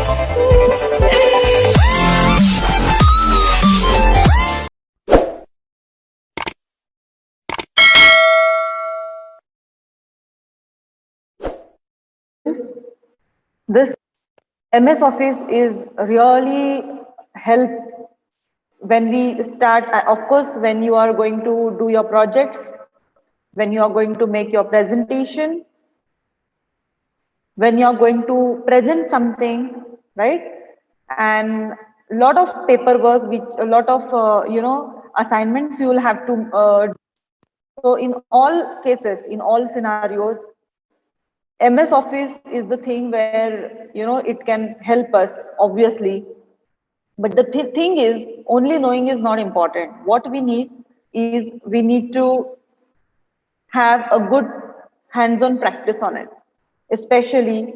This MS Office is really help when we start, of course, when you are going to do your projects, when you are going to make your presentation, when you are going to present something, right? And a lot of paperwork, which a lot of assignments you will have to. So in all cases, in all scenarios, MS Office is the thing where it can help us, obviously. But the thing is, only knowing is not important. What we need is we need to have a good hands-on practice on it, especially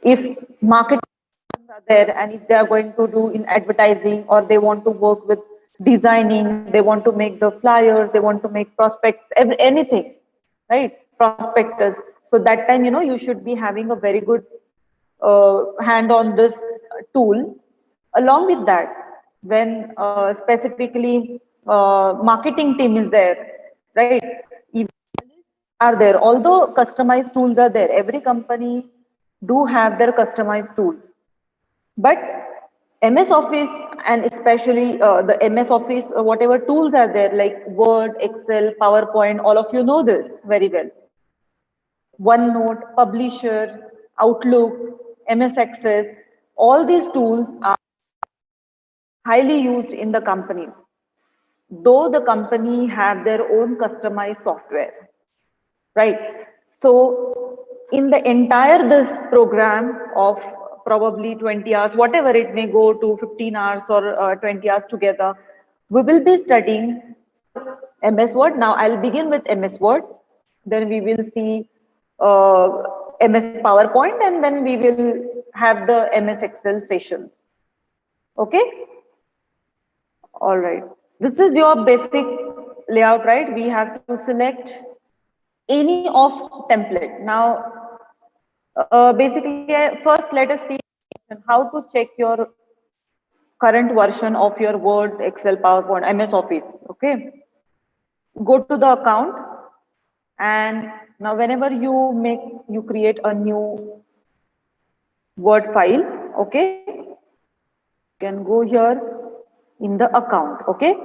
if marketing are there and if they are going to do in advertising, or they want to work with designing, they want to make the flyers, they want to make prospects, anything, right? Prospectors. So that time, you should be having a very good hand on this tool. Along with that, when specifically marketing team is there, right? Are there, although customized tools are there, every company do have their customized tool, but MS Office, and especially the MS Office, whatever tools are there like Word, Excel, PowerPoint, all of you know this very well. OneNote, Publisher, Outlook, MS Access, all these tools are highly used in the companies, though the company have their own customized software, right? So in the entire this program of probably 20 hours, whatever it may go to 15 hours or 20 hours together, we will be studying MS Word. Now I'll begin with MS Word, then we will see MS PowerPoint, and then we will have the MS Excel sessions. Okay? All right. This is your basic layout, right? We have to select any of template. Now, basically, first let us see how to check your current version of your Word, Excel, PowerPoint, MS Office. Okay. Go to the account, and now whenever you create a new Word file, okay, you can go here in the account. Okay.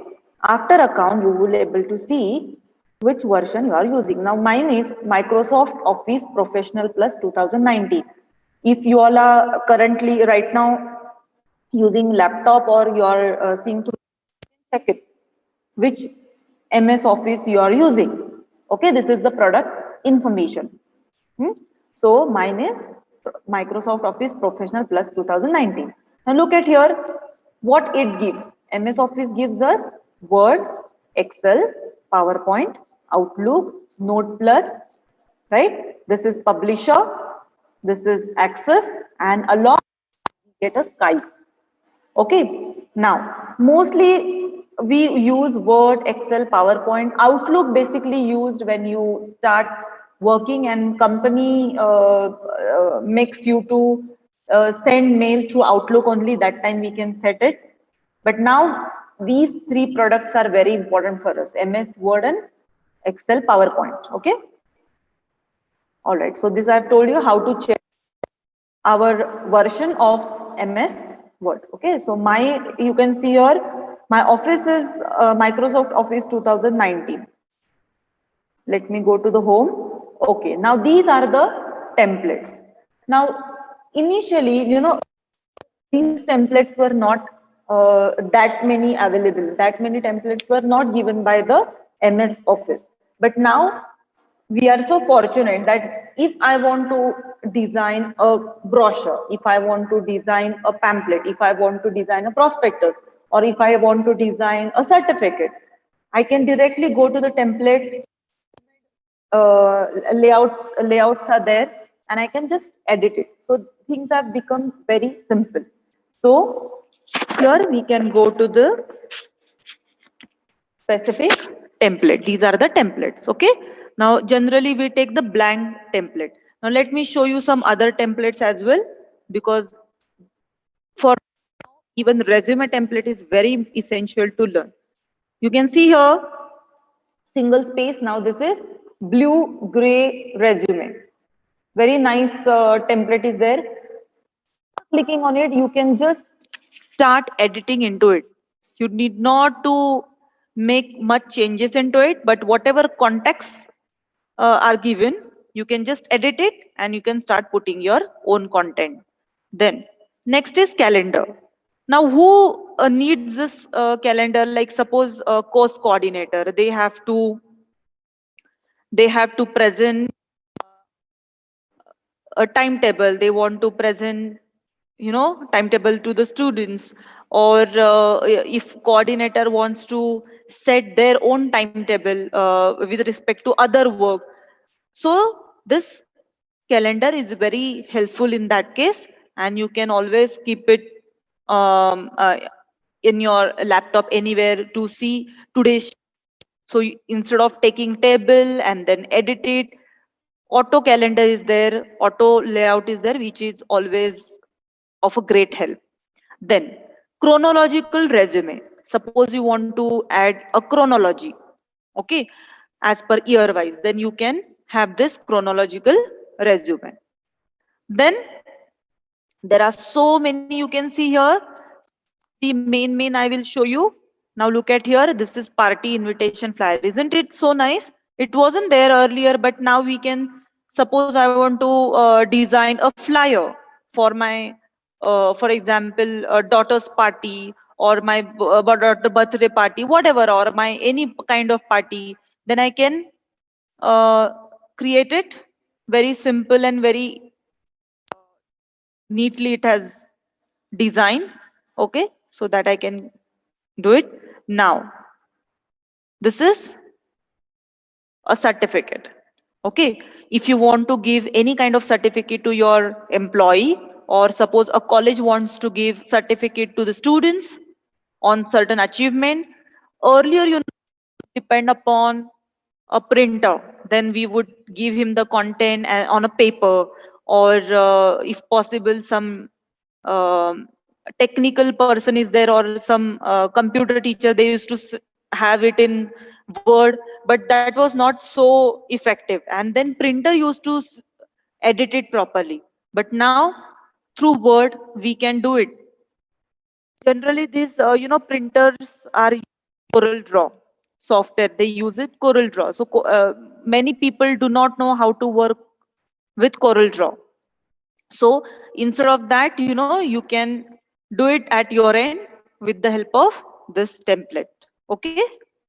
After account, you will able to see which version you are using. Now mine is Microsoft Office Professional Plus 2019. If you all are currently right now using laptop, or you are seeing through, check it which MS Office you are using. Okay, this is the product information. So mine is Microsoft Office Professional Plus 2019. Now look at here what it gives. MS Office gives us Word, Excel, PowerPoint, Outlook, Note Plus, right? This is Publisher, this is Access, and along we get a Skype. Okay, now mostly we use Word, Excel, PowerPoint. Outlook basically used when you start working and company makes you to send mail through Outlook only. That time we can set it. But now these three products are very important for us: MS Word and Excel, PowerPoint. Okay. All right. So this I've told you how to check our version of MS Word. Okay, so you can see here, my office is Microsoft Office 2019. Let me go to the home. Okay, now these are the templates. Now, initially, these templates were not that many available. That many templates were not given by the MS Office. But now we are so fortunate that if I want to design a brochure, if I want to design a pamphlet, if I want to design a prospectus, or if I want to design a certificate, I can directly go to the template. Layouts are there, and I can just edit it. So things have become very simple. So here we can go to the specific template. These are the templates. Okay. Now generally we take the blank template. Now let me show you some other templates as well, because For even resume template is very essential to learn. You can see here single space. Now this is blue gray resume. Very nice template is there. Clicking on it, you can just start editing into it. You need not to make much changes into it, but whatever contexts are given, you can just edit it and you can start putting your own content. Then next is calendar. Now who needs this calendar? Like suppose a course coordinator, they have to present a timetable. They want to present, timetable to the students, or if coordinator wants to set their own timetable with respect to other work. So this calendar is very helpful in that case, and you can always keep it um, uh, in your laptop anywhere to see today's. So instead of taking table and then edit it, auto calendar is there, auto layout is there, which is always of a great help. Then chronological resume. Suppose you want to add a chronology, okay, as per year wise, then you can have this chronological resume. Then there are so many you can see here. The main I will show you. Now look at here. This is party invitation flyer. Isn't it so nice? It wasn't there earlier, but now we can. Suppose I want to design a flyer for my, for example, daughter's party, or my daughter birthday party, whatever, or my any kind of party. Then I can uh, create it very simple and very neatly. It has designed, okay, so that I can do it. Now this is a certificate, okay. If you want to give any kind of certificate to your employee, or suppose a college wants to give certificate to the students on certain achievement, earlier you depend upon a printer, then we would give him the content on a paper, or if possible some um, technical person is there, or some computer teacher, they used to have it in word, but that was not so effective, and then printer used to edit it properly. But now through word we can do it. Generally these printers are Corel Draw software, they use it Corel Draw. So many people do not know how to work with Corel Draw. So instead of that, you can do it at your end with the help of this template, okay.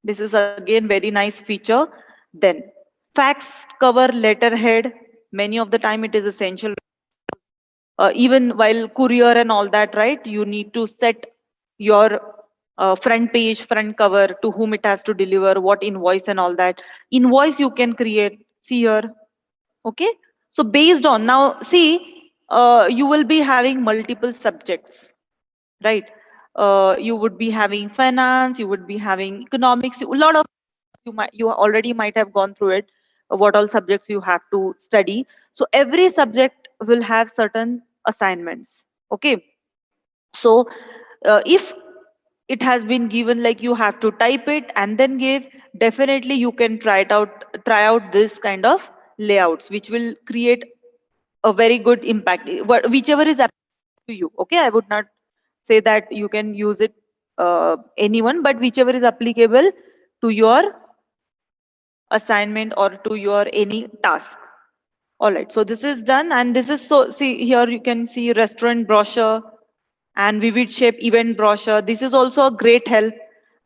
This is again very nice feature. Then fax cover letterhead, many of the time it is essential, even while courier and all that, right? You need to set your front page, front cover, to whom it has to deliver, what invoice and all that. Invoice you can create, see here, okay. So based on, now see, you will be having multiple subjects, right? You would be having finance, you would be having economics, a lot of, you already might have gone through it, what all subjects you have to study. So every subject will have certain assignments, okay. So if it has been given like you have to type it and then give, definitely you can try out this kind of layouts, which will create a very good impact, whichever is applicable to you, okay. I would not say that you can use it anyone, but whichever is applicable to your assignment or to your any task. All right, so this is done, and this is, so see here you can see restaurant brochure and vivid shape event brochure. This is also a great help,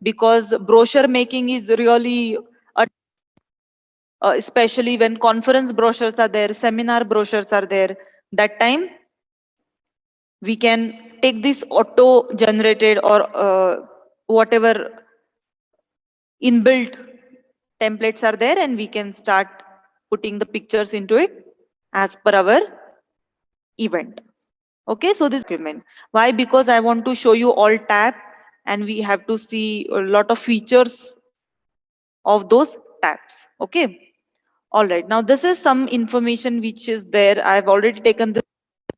because brochure making is really a, especially when conference brochures are there, seminar brochures are there, that time we can take this auto generated, or whatever inbuilt templates are there, and we can start putting the pictures into it as per our event. Okay, so this document, why? Because I want to show you all tab, and we have to see a lot of features of those tabs, okay. All right, now this is some information which is there. I've already taken this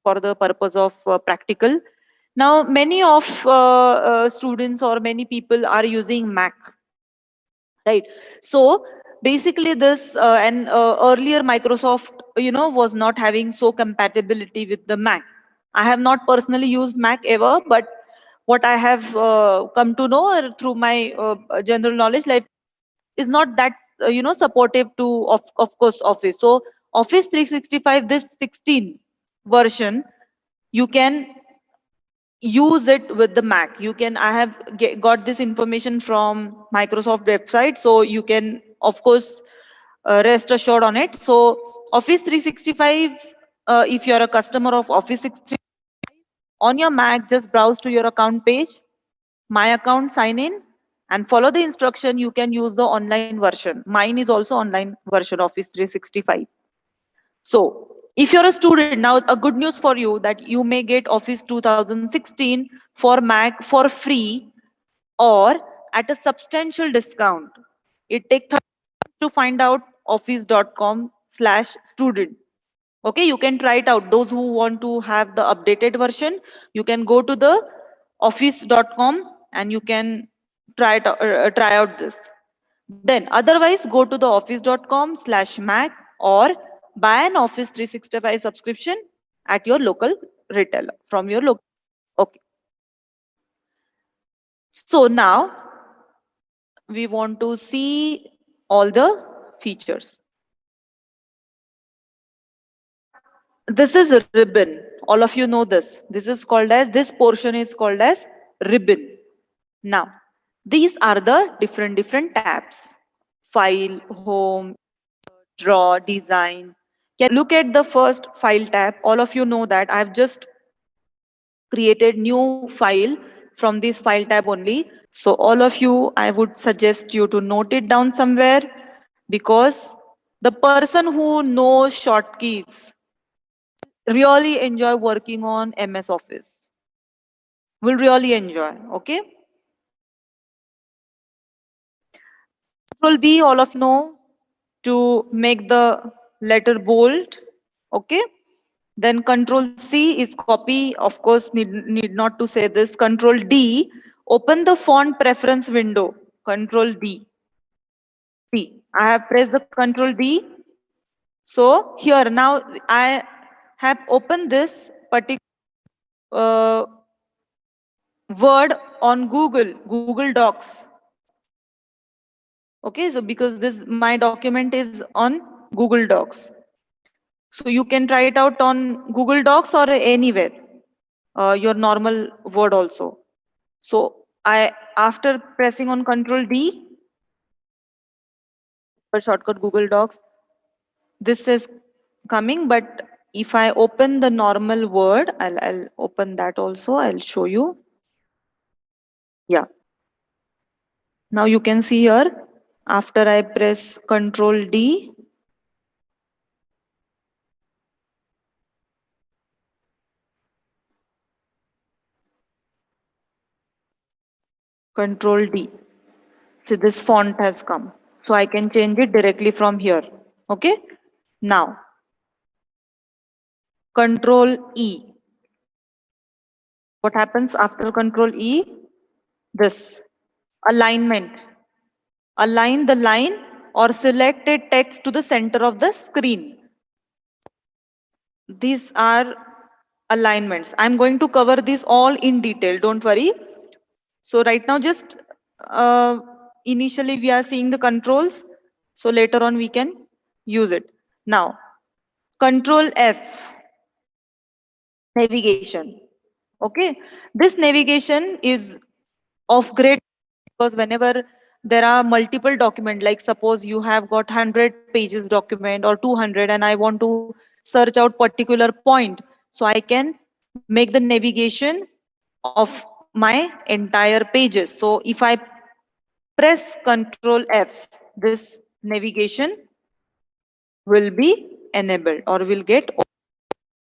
for the purpose of practical. Now, many of students or many people are using Mac, right? So basically this and earlier Microsoft, was not having so compatibility with the Mac. I have not personally used Mac ever, but what I have come to know through my general knowledge, like, is not that supportive to of course Office. So Office 365, this 16 version, you can use it with the Mac. You can, I have got this information from Microsoft website, so you can of course rest assured on it. So Office 365, if you're a customer of Office 365 on your Mac, just browse to your account page, my account, sign in, and follow the instruction. You can use the online version. Mine is also online version, Office 365. So if you're a student, now a good news for you that you may get Office 2016 for Mac for free or at a substantial discount. It takes 30 minutes to find out, office.com/student. Okay, you can try it out. Those who want to have the updated version, you can go to the office.com and you can try out this. Then otherwise go to the office.com/Mac or buy an Office 365 subscription at your local retailer from your local. Okay. So now we want to see all the features. This is a ribbon. All of you know this. This portion is called as ribbon. Now, these are the different tabs. File, home, draw, design. Can look at the first file tab. All of you know that I've just created new file from this file tab only. So all of you, I would suggest you to note it down somewhere, because the person who knows shortkeys really enjoy working on MS Office. Will really enjoy. Okay. Control B, all of you know, to make the letter bold. Okay. Then Control C is copy. Of course, need not to say this. Control D, open the font preference window. Control D. See, I have pressed the Control D. So here now I have opened this particular uh, word on Google Docs. Okay, so because this my document is on Google Docs. So you can try it out on Google Docs or anywhere, your normal Word also. So after pressing on Control D, for shortcut Google Docs, this is coming. But if I open the normal Word, I'll open that also. I'll show you. Yeah. Now you can see here, after I press Control D, Control D. See, this font has come. So I can change it directly from here. Okay. Now, Control E. What happens after Control E? This alignment. Align the line or selected text to the center of the screen. These are alignments. I'm going to cover this all in detail. Don't worry. So right now, just uh, initially we are seeing the controls. So later on we can use it. Now, Control F, navigation. Okay. This navigation is of great, because whenever there are multiple document, like suppose you have got 100 pages document or 200, and I want to search out particular point, so I can make the navigation of my entire pages. So if I press Control F, this navigation will be enabled or will get.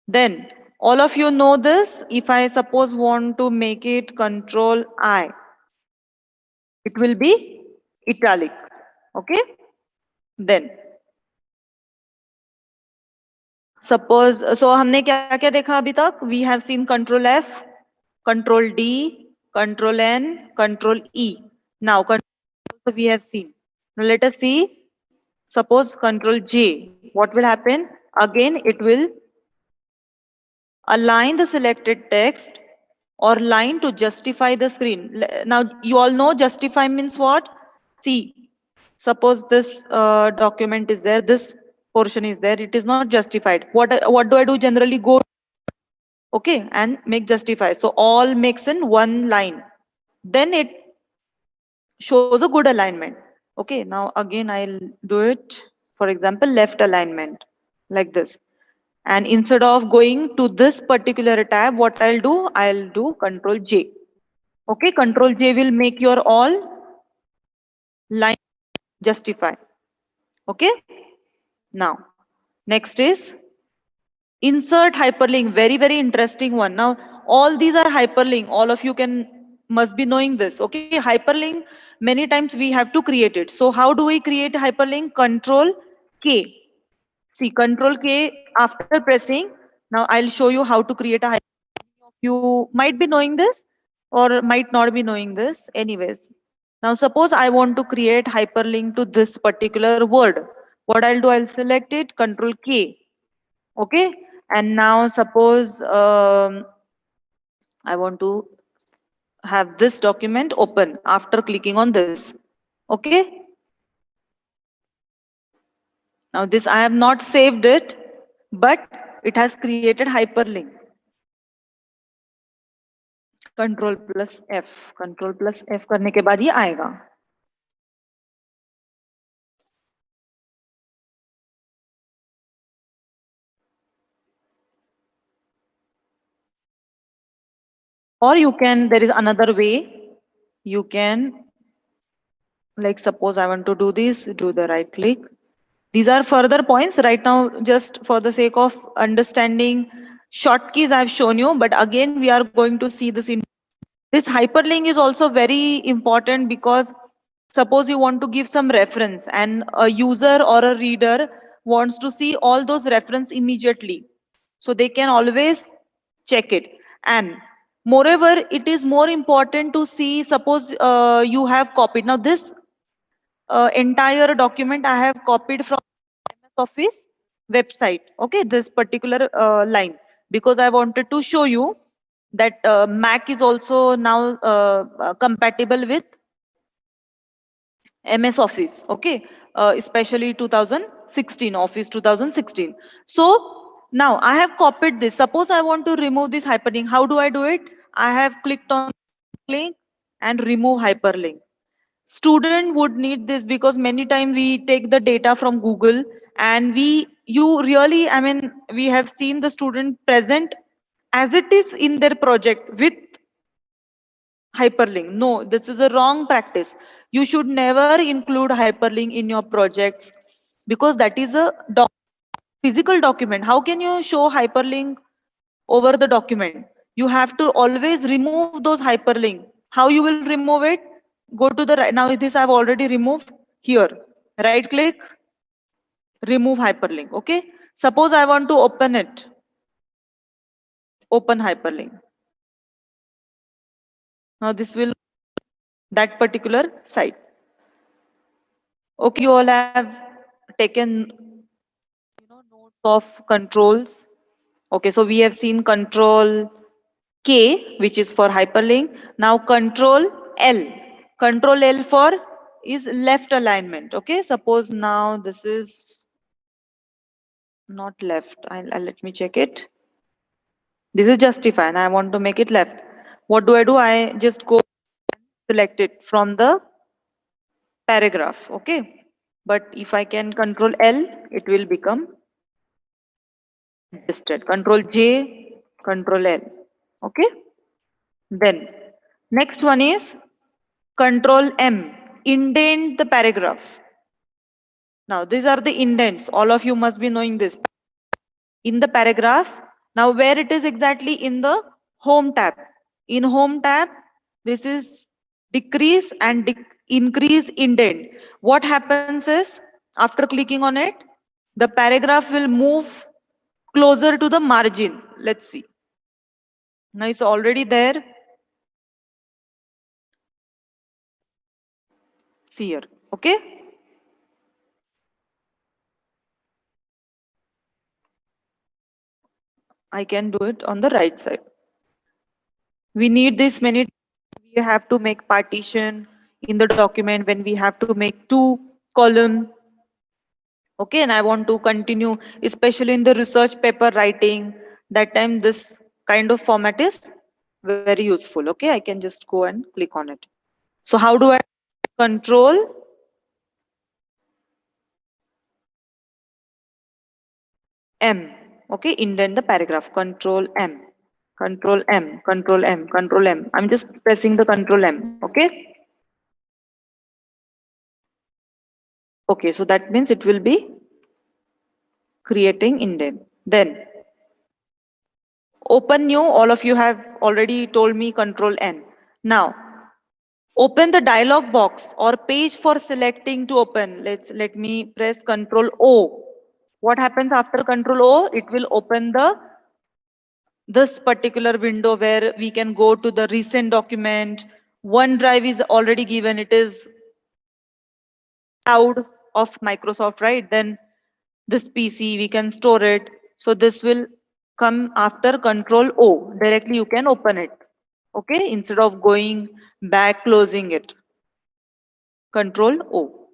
Then all of you know this. If I suppose want to make it Control I, it will be italic. Okay. Then suppose, so हमने क्या क्या देखा अभी तक? We have seen Control F, Control D, Control N, Control E. Now, control we have seen. Now, let us see. Suppose Control J. What will happen? Again, it will align the selected text or line to justify the screen. Now, you all know justify means what? See, suppose this document is there, this portion is there, it is not justified. What do I do generally? Go, okay, and make justify. So all makes in one line. Then it shows a good alignment. Okay, now again I'll do it. For example, left alignment like this. And instead of going to this particular tab, what I'll do Control J. Okay, Control J will make your all line justify. Okay, now next is insert hyperlink. Very, very interesting one. Now, all these are hyperlink. All of you can must be knowing this. Okay, hyperlink, many times we have to create it. So how do we create hyperlink? Control K. See, Control K after pressing. Now I'll show you how to create a hyperlink. You might be knowing this or might not be knowing this. Anyways, now suppose I want to create hyperlink to this particular word. What I'll do, I'll select it, Control K. Okay, and now suppose I want to have this document open after clicking on this. Okay, now this I have not saved it, but it has created hyperlink. Control plus F करने के बाद ये आएगा. Or you can, there is another way. You can, like suppose I want to do this, do the right click. These are further points right now, just for the sake of understanding. Short keys I've shown you, but again we are going to see this in this hyperlink is also very important because suppose you want to give some reference and a user or a reader wants to see all those reference immediately. So they can always check it. And moreover, it is more important to see, suppose you have copied. Now this entire document I have copied from MS Office website. Okay, this particular line, because I wanted to show you that Mac is also now compatible with MS Office. Okay, especially 2016, Office 2016. So now I have copied this. Suppose I want to remove this hyperlink. How do I do it? I have clicked on link and remove hyperlink. Student would need this because many times we take the data from Google and you really, I mean, we have seen the student present as it is in their project with hyperlink. No, this is a wrong practice. You should never include hyperlink in your projects because that is a physical document. How can you show hyperlink over the document? You have to always remove those hyperlink. How you will remove it? Go to the right. Now this I've already removed here. Right click, remove hyperlink. Okay. Suppose I want to open it. Open hyperlink. Now this will that particular site. Okay, you all have taken notes of controls. Okay, so we have seen control K, which is for hyperlink. Now control L. Control L for is left alignment. Okay, suppose now this is not left. Let me check it. This is justify and I want to make it left. What do? I just go select it from the paragraph. Okay, but if I can control L, it will become adjusted. Control J, control L. Okay, then next one is control M, indent the paragraph. Now these are the indents. All of you must be knowing this. In the paragraph, now where it is exactly? In the home tab. In home tab, this is decrease and increase indent. What happens is after clicking on it, the paragraph will move closer to the margin. Let's see. Now it's already there. See here. Okay. I can do it on the right side. We need this many. We have to make partition in the document when we have to make 2 column. Okay, and I want to continue, especially in the research paper writing. That time, this kind of format is very useful. Okay, I can just go and click on it. So, how do I control M? Okay, indent the paragraph. Control M. Control M. Control M. Control M. I'm just pressing the Control M. Okay. Okay, so that means it will be creating indent. Then open new, all of you have already told me Control N. Now open the dialog box or page for selecting to open. Let me press Control O. What happens after Control O? It will open the this particular window where we can go to the recent document. OneDrive is already given. It is cloud of Microsoft, right? Then this PC, we can store it. So this will come after Control O. Directly you can open it. Okay, instead of going back, closing it. Control O.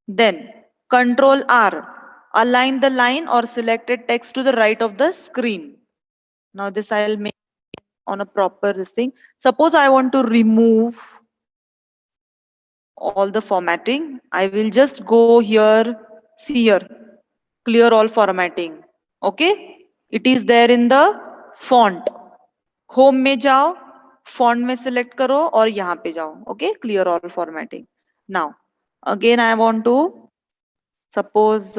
Then Control R. Align the line or selected text to the right of the screen. Now this I'll make on a proper this thing. Suppose I want to remove all the formatting. I will just go here, see here, clear all formatting. Okay, it is there in the font. Home में जाओ, font में select करो और यहाँ पे जाओ. Okay, clear all formatting. Now, again I want to suppose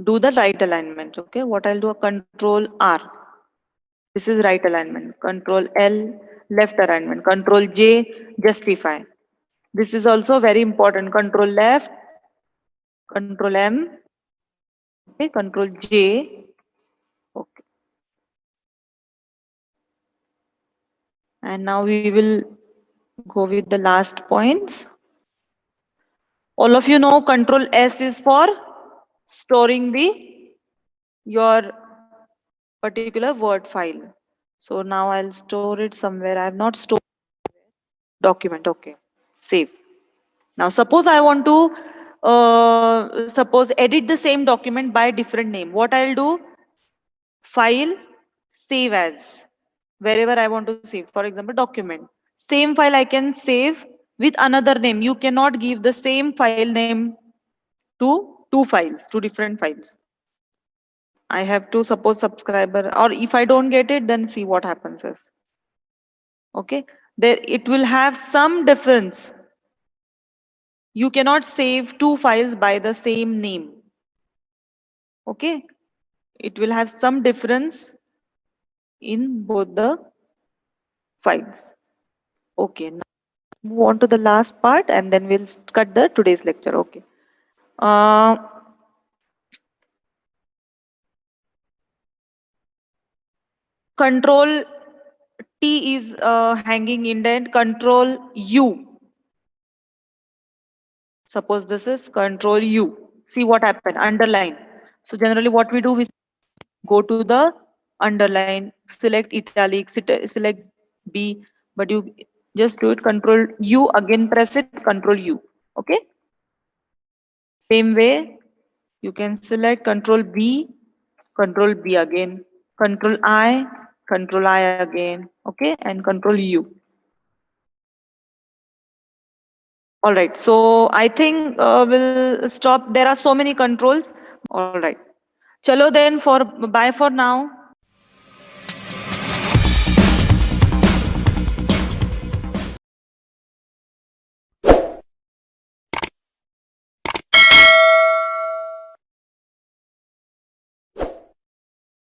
do the right alignment. Okay, what I'll do, a Control R. This is right alignment. Control L, left alignment. Control J, justify. This is also very important. Control left, Control M, okay, Control J, okay. And now we will go with the last points. All of you know Control S is for storing the your particular Word file. So now I'll store it somewhere. I have not stored document. Okay, save. Now suppose I want to suppose edit the same document by different name. What I'll do? File, save as, wherever I want to save. For example, document. Same file I can save with another name. You cannot give the same file name to two files, two different files. I have to suppose subscriber, or if I don't get it, then see what happens is. Okay, there it will have some difference. You cannot save two files by the same name. Okay, it will have some difference in both the files. Okay, now move on to the last part and then we'll cut the today's lecture. Okay. Uh, Control T is hanging indent. Control U. Suppose this is Control U. See what happened. Underline. So generally what we do, we go to the underline, select italic, select B, but you just do it Control U, again press it, Control U. Okay. Same way, you can select Control B again, Control I again, okay, and Control U. All right, so I think we'll stop. There are so many controls. All right. Chalo then, for bye for now.